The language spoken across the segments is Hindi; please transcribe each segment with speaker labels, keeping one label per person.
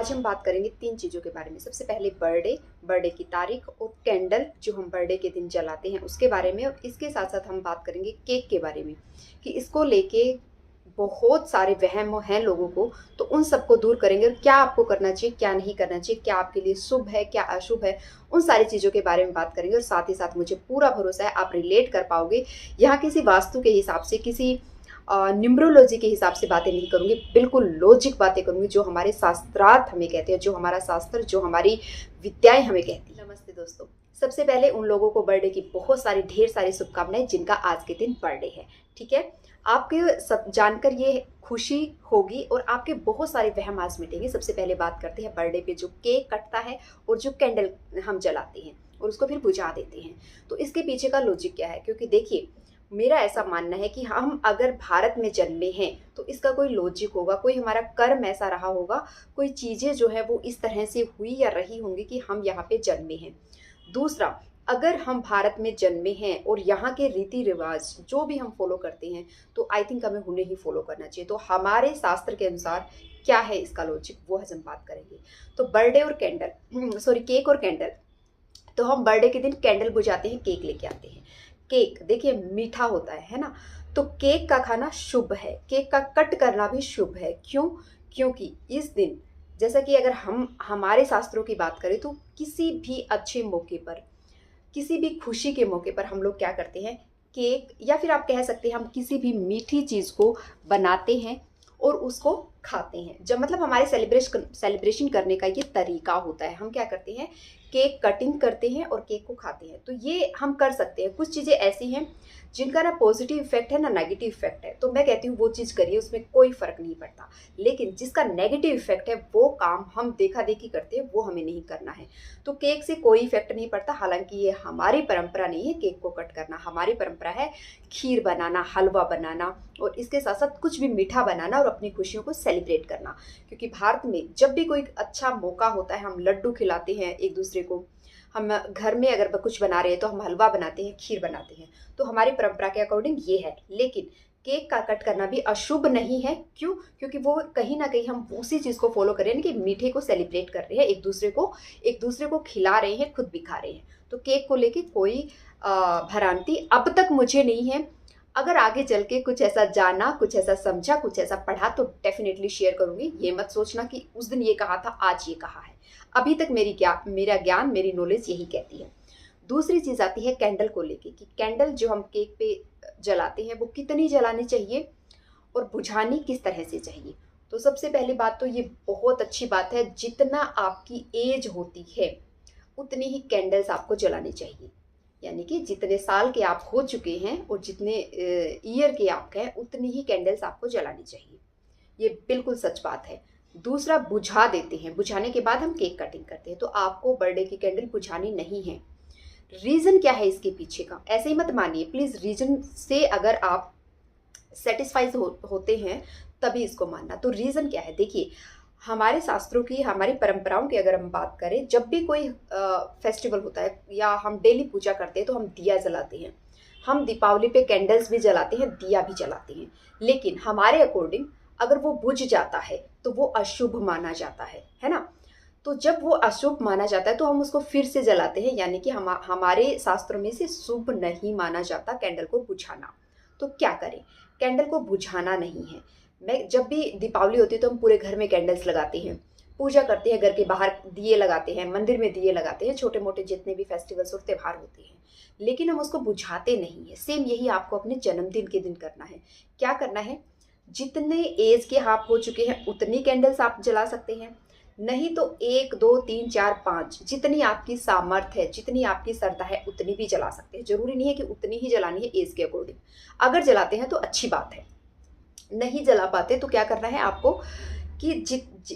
Speaker 1: आज हम बात करेंगे 3 चीज़ों के बारे में। सबसे पहले बर्थडे की तारीख और कैंडल जो हम बर्थडे के दिन जलाते हैं उसके बारे में, और इसके साथ-साथ हम बात करेंगे केक के बारे में कि इसको लेके बहुत सारे वहम हैं लोगों को, तो उन सबको दूर करेंगे और क्या आपको करना चाहिए, क्या नहीं करना चाहिए, क्या आपके लिए शुभ है, क्या अशुभ है, उन सारी चीज़ों के बारे में बात करेंगे। और साथ ही साथ मुझे पूरा भरोसा है आप रिलेट कर पाओगे। यहाँ किसी वास्तु के हिसाब से, किसी न्यूमरोलॉजी के हिसाब से बातें नहीं करूँगी, बिल्कुल लॉजिक बातें करूँगी जो हमारे शास्त्रार्थ हमें कहते हैं, जो हमारा शास्त्र, जो हमारी विद्याएं हमें कहती हैं। नमस्ते दोस्तों, सबसे पहले उन लोगों को बर्थडे की बहुत सारी ढेर सारी शुभकामनाएं जिनका आज के दिन बर्थडे है। ठीक है, आपके सब जानकर ये खुशी होगी और आपके बहुत सारे वहम आज मिटेंगे। सबसे पहले बात करते हैं बर्थडे पे जो केक कटता है और जो कैंडल हम जलाते हैं और उसको फिर बुझा देते हैं, तो इसके पीछे का लॉजिक क्या है। क्योंकि देखिए, मेरा ऐसा मानना है कि हम अगर भारत में जन्मे हैं तो इसका कोई लॉजिक होगा, कोई हमारा कर्म ऐसा रहा होगा, कोई चीज़ें जो है वो इस तरह से हुई या रही होंगी कि हम यहाँ पे जन्मे हैं। दूसरा, अगर हम भारत में जन्मे हैं और यहाँ के रीति रिवाज जो भी हम फॉलो करते हैं तो आई थिंक हमें उन्हें ही फॉलो करना चाहिए। तो हमारे शास्त्र के अनुसार क्या है इसका लॉजिक, वो आज हम बात करेंगे। तो बर्थडे और कैंडल केक और कैंडल, तो हम बर्थडे के दिन कैंडल बुझाते हैं, केक लेके आते हैं। केक देखिए मीठा होता है ना, तो केक का खाना शुभ है, केक का कट करना भी शुभ है। क्यों? क्योंकि इस दिन, जैसा कि अगर हम हमारे शास्त्रों की बात करें तो किसी भी अच्छे मौके पर, किसी भी खुशी के मौके पर हम लोग क्या करते हैं, केक, या फिर आप कह सकते हैं हम किसी भी मीठी चीज़ को बनाते हैं और उसको खाते हैं। जब मतलब हमारे सेलिब्रेशन करने का ये तरीका होता है, हम क्या करते हैं, केक कटिंग करते हैं और केक को खाते हैं। तो ये हम कर सकते हैं। कुछ चीज़ें ऐसी हैं जिनका ना पॉजिटिव इफेक्ट है ना नेगेटिव इफेक्ट है, तो मैं कहती हूँ वो चीज़ करिए, उसमें कोई फ़र्क नहीं पड़ता। लेकिन जिसका नेगेटिव इफेक्ट है वो काम हम देखा देखी करते हैं, वो हमें नहीं करना है। तो केक से कोई इफेक्ट नहीं पड़ता। हालांकि ये हमारी परंपरा नहीं है केक को कट करना, हमारी परंपरा है खीर बनाना, हलवा बनाना और इसके साथ साथ कुछ भी मीठा बनाना और अपनी खुशियों को सेलिब्रेट करना। क्योंकि भारत में जब भी कोई अच्छा मौका होता है हम लड्डू खिलाते हैं एक दूसरे को। हम घर में अगर कुछ बना रहे हैं तो हम हलवा बनाते हैं, खीर बनाते हैं। तो हमारी परंपरा के अकॉर्डिंग ये है। लेकिन केक का कट करना भी अशुभ नहीं है। क्यों? क्योंकि वो कहीं ना कहीं हम उसी चीज़ को फॉलो कर रहे हैं कि मीठे को सेलिब्रेट कर रहे हैं, एक दूसरे को खिला रहे हैं, खुद भी खा रहे हैं। तो केक को लेके कोई भ्रांति अब तक मुझे नहीं है। अगर आगे चल के कुछ ऐसा जाना, कुछ ऐसा समझा, कुछ ऐसा पढ़ा तो डेफिनेटली शेयर करूंगी। ये मत सोचना कि उस दिन ये कहा था, आज ये कहा है। अभी तक मेरा ज्ञान, मेरी नॉलेज यही कहती है। दूसरी चीज़ आती है कैंडल को लेके कि कैंडल जो हम केक पे जलाते हैं वो कितनी जलानी चाहिए और बुझानी किस तरह से चाहिए। तो सबसे पहली बात तो ये बहुत अच्छी बात है, जितना आपकी एज होती है उतनी ही कैंडल्स आपको जलानी चाहिए। यानी कि जितने साल के आप हो चुके हैं और जितने ईयर के आप हैं उतनी ही कैंडल्स आपको जलानी चाहिए। ये बिल्कुल सच बात है। दूसरा, बुझा देते हैं, बुझाने के बाद हम केक कटिंग करते हैं। तो आपको बर्थडे की कैंडल बुझानी नहीं है। रीज़न क्या है इसके पीछे का, ऐसे ही मत मानिए प्लीज़। रीज़न से अगर आप सेटिस्फाइज होते हैं तभी इसको मानना। तो रीज़न क्या है, देखिए हमारे शास्त्रों की, हमारी परंपराओं की अगर हम बात करें, जब भी कोई फेस्टिवल होता है या हम डेली पूजा करते हैं तो हम दिया जलाते हैं। हम दीपावली पे कैंडल्स भी जलाते हैं, दिया भी जलाते हैं। लेकिन हमारे अकॉर्डिंग अगर वो बुझ जाता है तो वो अशुभ माना जाता है ना। तो जब वो अशुभ माना जाता है तो हम उसको फिर से जलाते हैं। यानी कि हमारे शास्त्रों में से शुभ नहीं माना जाता कैंडल को बुझाना। तो क्या करें, कैंडल को बुझाना नहीं है। मैं जब भी दीपावली होती है तो हम पूरे घर में कैंडल्स लगाते हैं, पूजा करते हैं, घर के बाहर दिए लगाते हैं, मंदिर में दिए लगाते हैं, छोटे मोटे जितने भी फेस्टिवल्स और त्यौहार होते हैं। लेकिन हम उसको बुझाते नहीं है। सेम यही आपको अपने जन्मदिन के दिन करना है। क्या करना है, जितने एज के आप हो चुके हैं उतनी कैंडल्स आप जला सकते हैं। नहीं तो 1 2 3 4 5 जितनी आपकी सामर्थ्य है, जितनी आपकी श्रद्धा है उतनी भी जला सकते हैं। जरूरी नहीं है कि उतनी ही जलानी है एज के अकॉर्डिंग। अगर जलाते हैं तो अच्छी बात है, नहीं जला पाते तो क्या करना है आपको कि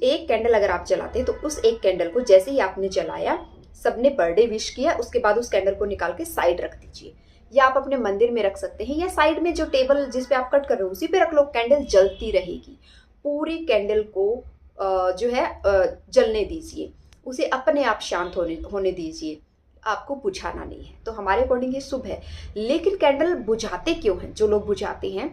Speaker 1: एक कैंडल अगर आप जलाते हैं तो उस एक कैंडल को जैसे ही आपने जलाया, सबने बर्थडे विश किया, उसके बाद उस कैंडल को निकाल के साइड रख दीजिए। या आप अपने मंदिर में रख सकते हैं, या साइड में जो टेबल जिस पे आप कट कर रहे हो उसी पे रख लो। कैंडल जलती रहेगी। पूरी कैंडल को जो है जलने दीजिए, उसे अपने आप शांत होने दीजिए। आपको बुझाना नहीं है। तो हमारे अकॉर्डिंग ये शुभ है। लेकिन कैंडल बुझाते क्यों हैं जो लोग बुझाते हैं,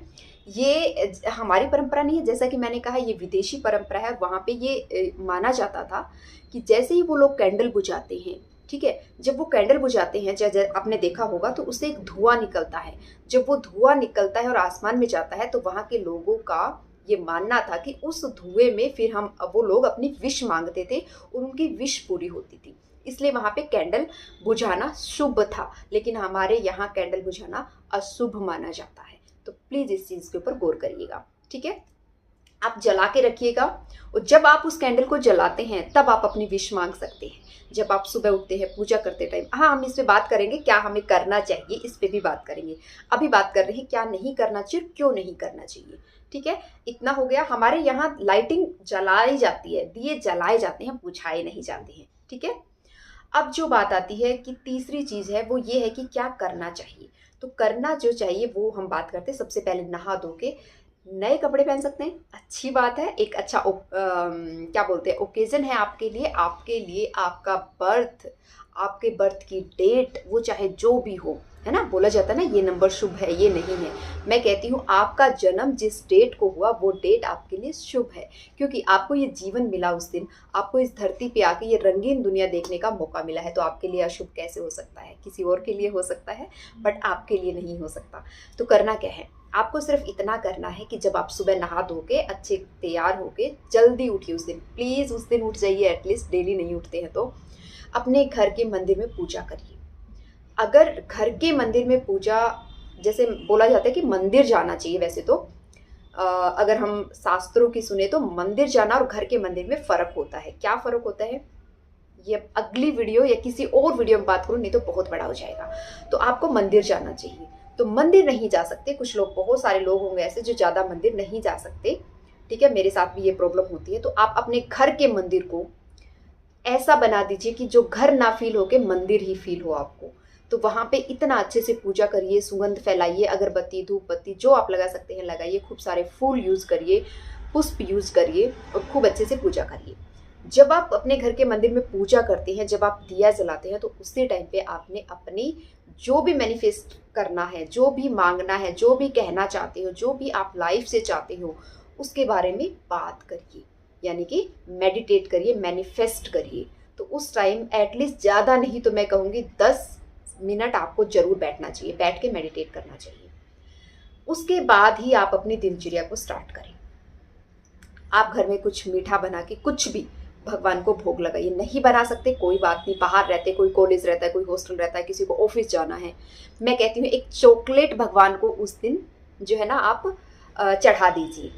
Speaker 1: ये हमारी परंपरा नहीं है, जैसा कि मैंने कहा ये विदेशी परंपरा है। वहाँ पे ये माना जाता था कि जैसे ही वो लोग कैंडल बुझाते हैं, ठीक है, जब वो कैंडल बुझाते हैं, जैसे आपने देखा होगा, तो उससे एक धुआं निकलता है। जब वो धुआं निकलता है और आसमान में जाता है, तो वहाँ के लोगों का ये मानना था कि उस धुएं में फिर वो लोग अपनी विश मांगते थे और उनकी विश पूरी होती थी। इसलिए वहाँ पे कैंडल बुझाना शुभ था, लेकिन हमारे यहाँ कैंडल बुझाना अशुभ माना जाता है। तो प्लीज़ इस चीज़ के ऊपर गौर करिएगा, ठीक है। आप जला के रखिएगा, और जब आप उस कैंडल को जलाते हैं तब आप अपनी विश मांग सकते हैं। जब आप सुबह उठते हैं पूजा करते टाइम, हाँ हम इस पे बात करेंगे क्या हमें करना चाहिए, इस पे भी बात करेंगे। अभी बात कर रहे हैं क्या नहीं करना चाहिए, क्यों नहीं करना चाहिए, ठीक है। इतना हो गया। हमारे यहाँ लाइटिंग जलाई जाती है, दिए जलाए जाते हैं, बुझाए नहीं जाते हैं, ठीक है। अब जो बात आती है कि तीसरी चीज़ है वो ये है कि क्या करना चाहिए। तो करना जो चाहिए वो हम बात करते हैं। सबसे पहले नहा धो के नए कपड़े पहन सकते हैं, अच्छी बात है। एक अच्छा क्या बोलते हैं, ओकेजन है आपके लिए, आपका बर्थ, आपके बर्थ की डेट, वो चाहे जो भी हो, है ना। बोला जाता है ना ये नंबर शुभ है, ये नहीं है। मैं कहती हूँ आपका जन्म जिस डेट को हुआ वो डेट आपके लिए शुभ है, क्योंकि आपको ये जीवन मिला उस दिन, आपको इस धरती पे आके ये रंगीन दुनिया देखने का मौका मिला है। तो आपके लिए अशुभ कैसे हो सकता है, किसी और के लिए हो सकता है, बट आपके लिए नहीं हो सकता। तो करना क्या है, आपको सिर्फ इतना करना है कि जब आप सुबह नहा धो के अच्छे तैयार होके जल्दी उठिए उस दिन, प्लीज़ उस दिन उठ जाइए, एटलीस्ट डेली नहीं उठते हैं तो अपने घर के मंदिर में पूजा करिए। अगर घर के मंदिर में पूजा, जैसे बोला जाता है कि मंदिर जाना चाहिए, वैसे तो अगर हम शास्त्रों की सुने तो मंदिर जाना और घर के मंदिर में फ़र्क होता है। क्या फ़र्क होता है ये अगली वीडियो या किसी और वीडियो में बात करूँ, नहीं तो बहुत बड़ा हो जाएगा। तो आपको मंदिर जाना चाहिए। तो मंदिर नहीं जा सकते कुछ लोग, बहुत सारे लोग होंगे ऐसे जो ज़्यादा मंदिर नहीं जा सकते, ठीक है, मेरे साथ भी ये प्रॉब्लम होती है। तो आप अपने घर के मंदिर को ऐसा बना दीजिए कि जो घर ना फील हो के मंदिर ही फील हो आपको। तो वहाँ पे इतना अच्छे से पूजा करिए, सुगंध फैलाइए, अगरबत्ती धूप बत्ती जो आप लगा सकते हैं लगाइए, खूब सारे फूल यूज़ करिए, पुष्प यूज़ करिए और खूब अच्छे से पूजा करिए। जब आप अपने घर के मंदिर में पूजा करते हैं, जब आप दिया जलाते हैं, तो उसी टाइम पे आपने अपनी जो भी मैनिफेस्ट करना है, जो भी मांगना है, जो भी कहना चाहते हो, जो भी आप लाइफ से चाहते हो, उसके बारे में बात करिए, यानी कि मेडिटेट करिए, मैनिफेस्ट करिए। तो उस टाइम एटलीस्ट ज़्यादा नहीं तो मैं कहूँगी 10 मिनट आपको ज़रूर बैठना चाहिए, बैठ के मेडिटेट करना चाहिए। उसके बाद ही आप अपनी दिनचर्या को स्टार्ट करें। आप घर में कुछ मीठा बना के कुछ भी भगवान को भोग लगाइए। नहीं बना सकते कोई बात नहीं, बाहर रहते, कोई कॉलेज रहता है, कोई हॉस्टल रहता है, किसी को ऑफिस जाना है, मैं कहती हूँ एक चॉकलेट भगवान को उस दिन जो है ना आप चढ़ा दीजिए।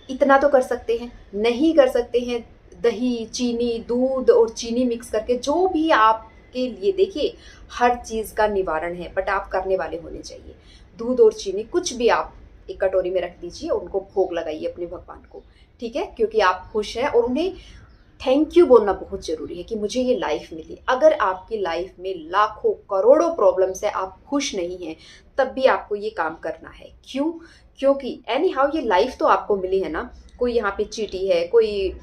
Speaker 1: इतना तो कर सकते हैं। नहीं कर सकते हैं, दही चीनी, दूध और चीनी मिक्स करके जो भी आपके लिए, देखिए हर चीज़ का निवारण है, बट आप करने वाले होने चाहिए। दूध और चीनी कुछ भी आप एक कटोरी में रख दीजिए, उनको भोग लगाइए अपने भगवान को, ठीक है, क्योंकि आप खुश हैं। और उन्हें थैंक यू बोलना बहुत ज़रूरी है कि मुझे ये लाइफ मिली। अगर आपकी लाइफ में लाखों करोड़ों प्रॉब्लम्स है, आप खुश नहीं हैं, तब भी आपको ये काम करना है। क्यों? क्योंकि एनी हाउ ये लाइफ तो आपको मिली है ना। कोई यहाँ पे चींटी है, कोई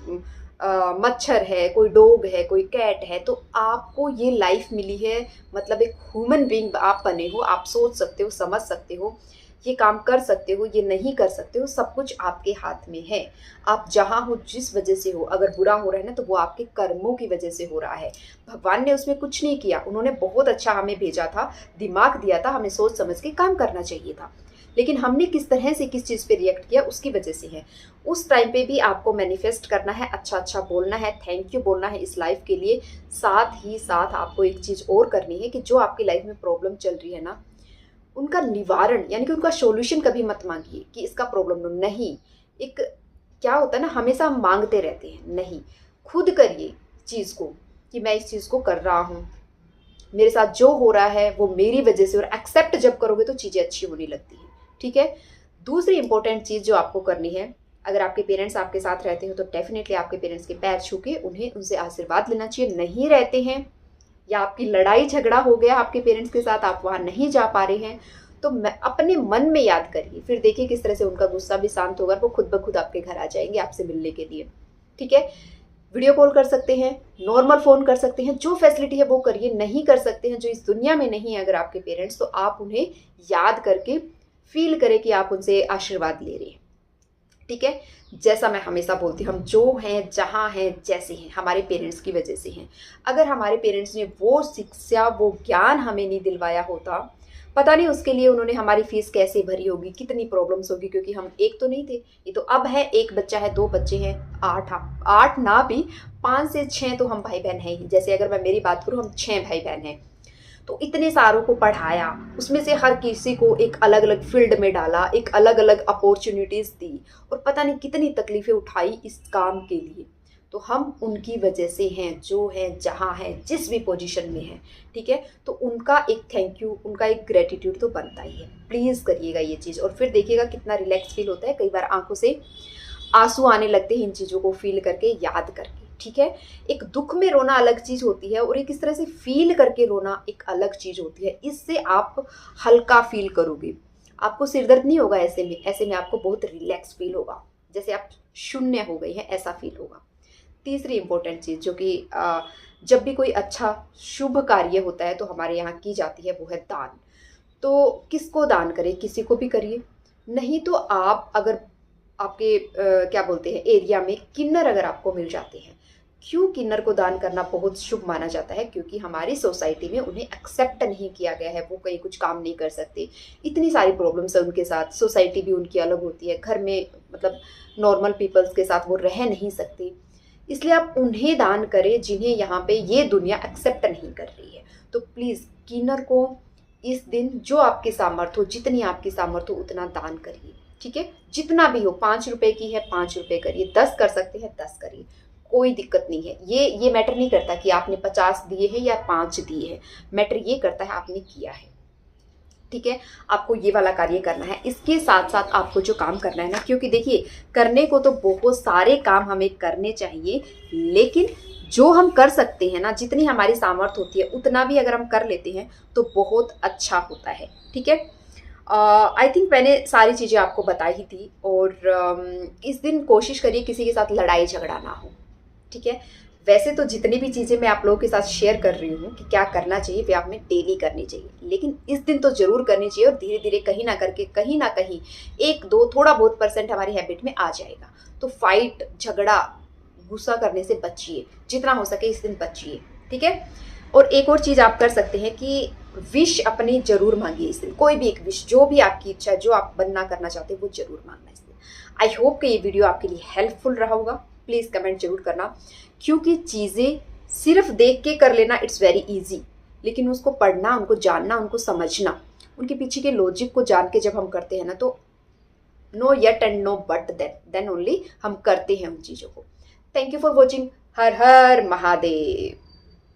Speaker 1: मच्छर है, कोई डॉग है, कोई कैट है, तो आपको ये लाइफ मिली है, मतलब एक ह्यूमन बीइंग आप बने हो। आप सोच सकते हो, समझ सकते हो, ये काम कर सकते हो, ये नहीं कर सकते हो, सब कुछ आपके हाथ में है। आप जहाँ हो, जिस वजह से हो, अगर बुरा हो रहा है ना तो वो आपके कर्मों की वजह से हो रहा है। भगवान ने उसमें कुछ नहीं किया, उन्होंने बहुत अच्छा हमें भेजा था, दिमाग दिया था, हमें सोच समझ के काम करना चाहिए था। लेकिन हमने किस तरह से किस चीज़ पे रिएक्ट किया उसकी वजह से है। उस टाइम पे भी आपको मैनिफेस्ट करना है, अच्छा अच्छा बोलना है, थैंक यू बोलना है इस लाइफ के लिए। साथ ही साथ आपको एक चीज़ और करनी है कि जो आपकी लाइफ में प्रॉब्लम चल रही है ना, उनका निवारण, यानी कि उनका सॉल्यूशन कभी मत मांगिए कि इसका प्रॉब्लम नहीं। एक क्या होता है ना, हमेशा हम मांगते रहते हैं, नहीं, खुद करिए चीज़ को कि मैं इस चीज़ को कर रहा हूँ, मेरे साथ जो हो रहा है वो मेरी वजह से, और एक्सेप्ट जब करोगे तो चीज़ें अच्छी होने लगती हैं, ठीक है। दूसरी इंपॉर्टेंट चीज़ जो आपको करनी है, अगर आपके पेरेंट्स आपके साथ रहते हो तो डेफिनेटली आपके पेरेंट्स के पैर छू के उन्हें उनसे आशीर्वाद लेना चाहिए। नहीं रहते हैं या आपकी लड़ाई झगड़ा हो गया आपके पेरेंट्स के साथ, आप वहाँ नहीं जा पा रहे हैं, तो अपने मन में याद करिए, फिर देखिए किस तरह से उनका गुस्सा भी शांत होगा, वो खुद ब खुद आपके घर आ जाएंगे आपसे मिलने के लिए, ठीक है। वीडियो कॉल कर सकते हैं, नॉर्मल फ़ोन कर सकते हैं, जो फैसिलिटी है वो करिए। नहीं कर सकते हैं, जो इस दुनिया में नहीं है अगर आपके पेरेंट्स, तो आप उन्हें याद करके फील करें कि आप उनसे आशीर्वाद ले रहे हैं। ठीक है, जैसा मैं हमेशा बोलती हूँ, हम जो हैं, जहाँ हैं, जैसे हैं, हमारे पेरेंट्स की वजह से हैं। अगर हमारे पेरेंट्स ने वो शिक्षा, वो ज्ञान हमें नहीं दिलवाया होता, पता नहीं उसके लिए उन्होंने हमारी फीस कैसे भरी होगी, कितनी प्रॉब्लम्स होगी, क्योंकि हम एक तो नहीं थे। ये तो अब है, एक बच्चा है, दो बच्चे हैं, आठ, आठ ना भी 5 से 6 तो हम भाई बहन हैं ही। जैसे अगर मैं मेरी बात करूँ, हम 6 भाई बहन हैं। तो इतने सारों को पढ़ाया, उसमें से हर किसी को एक अलग अलग फील्ड में डाला, एक अलग अलग अपॉर्चुनिटीज़ दी, और पता नहीं कितनी तकलीफ़ें उठाई इस काम के लिए। तो हम उनकी वजह से हैं, जो हैं, जहाँ हैं, जिस भी पोजीशन में हैं। ठीक है, तो उनका एक थैंक यू, उनका एक ग्रेटिट्यूड तो बनता ही है। प्लीज़ करिएगा ये चीज़, और फिर देखिएगा कितना रिलैक्स फील होता है। कई बार आंखों से आंसू आने लगते हैं इन चीज़ों को फील करके, याद करके। ठीक है, एक दुख में रोना अलग चीज़ होती है, और एक इस तरह से फील करके रोना एक अलग चीज़ होती है। इससे आप हल्का फील करोगे, आपको सिरदर्द नहीं होगा। ऐसे में आपको बहुत रिलैक्स फील होगा, जैसे आप शून्य हो गए हैं, ऐसा फील होगा। तीसरी इंपॉर्टेंट चीज़ जो कि जब भी कोई अच्छा शुभ कार्य होता है तो हमारे यहाँ की जाती है, वो है दान। तो किसको दान करें, किसी को भी करिए। नहीं तो आप अगर आपके क्या बोलते हैं एरिया में किन्नर अगर आपको मिल जाते हैं, क्यों किन्नर को दान करना बहुत शुभ माना जाता है? क्योंकि हमारी सोसाइटी में उन्हें एक्सेप्ट नहीं किया गया है, वो कहीं कुछ काम नहीं कर सकते, इतनी सारी प्रॉब्लम्स है उनके साथ, सोसाइटी भी उनकी अलग होती है, घर में मतलब नॉर्मल पीपल्स के साथ वो रह नहीं सकते। इसलिए आप उन्हें दान करें जिन्हें यहाँ पे ये दुनिया एक्सेप्ट नहीं कर रही है। तो प्लीज़ किन्नर को इस दिन जो आपकी सामर्थ्य हो, जितनी आपकी सामर्थ्य हो, उतना दान करिए। ठीक है, जितना भी हो, 5 रुपए की है 5 रुपए करिए, 10 कर सकते हैं 10 करिए, कोई दिक्कत नहीं है। ये मैटर नहीं करता कि आपने 50 दिए हैं या 5 दिए हैं, मैटर ये करता है आपने किया है। ठीक है, आपको ये वाला कार्य करना है। इसके साथ साथ आपको जो काम करना है ना, क्योंकि देखिए करने को तो बहुत सारे काम हमें करने चाहिए, लेकिन जो हम कर सकते हैं ना, जितनी हमारी सामर्थ्य होती है उतना भी अगर हम कर लेते हैं तो बहुत अच्छा होता है। ठीक है, आई थिंक मैंने सारी चीज़ें आपको बताई ही थी। और इस दिन कोशिश करिए किसी के साथ लड़ाई झगड़ा ना हो। ठीक है, वैसे तो जितनी भी चीज़ें मैं आप लोगों के साथ शेयर कर रही हूँ कि क्या करना चाहिए, वे आप में डेली करनी चाहिए, लेकिन इस दिन तो ज़रूर करनी चाहिए। और धीरे धीरे कहीं ना कहीं 1-2 थोड़ा बहुत % हमारी हैबिट में आ जाएगा। तो फाइट, झगड़ा, गुस्सा करने से बचिए, जितना हो सके इस दिन बचिए। ठीक है, और एक और चीज़ आप कर सकते हैं कि विश अपनी जरूर मांगिए इस दिन, कोई भी एक विश, जो भी आपकी इच्छा है, जो आप बनना करना चाहते हैं, वो जरूर मांगना इस दिन। आई होप कि ये वीडियो आपके लिए हेल्पफुल रहा होगा। प्लीज़ कमेंट जरूर करना, क्योंकि चीज़ें सिर्फ देख के कर लेना इट्स वेरी इजी, लेकिन उसको पढ़ना, उनको जानना, उनको समझना, उनके पीछे के लॉजिक को जान के जब हम करते हैं ना, तो no yet and no but then only हम करते हैं उन चीज़ों को। Thank you for watching. Har Har Mahadev.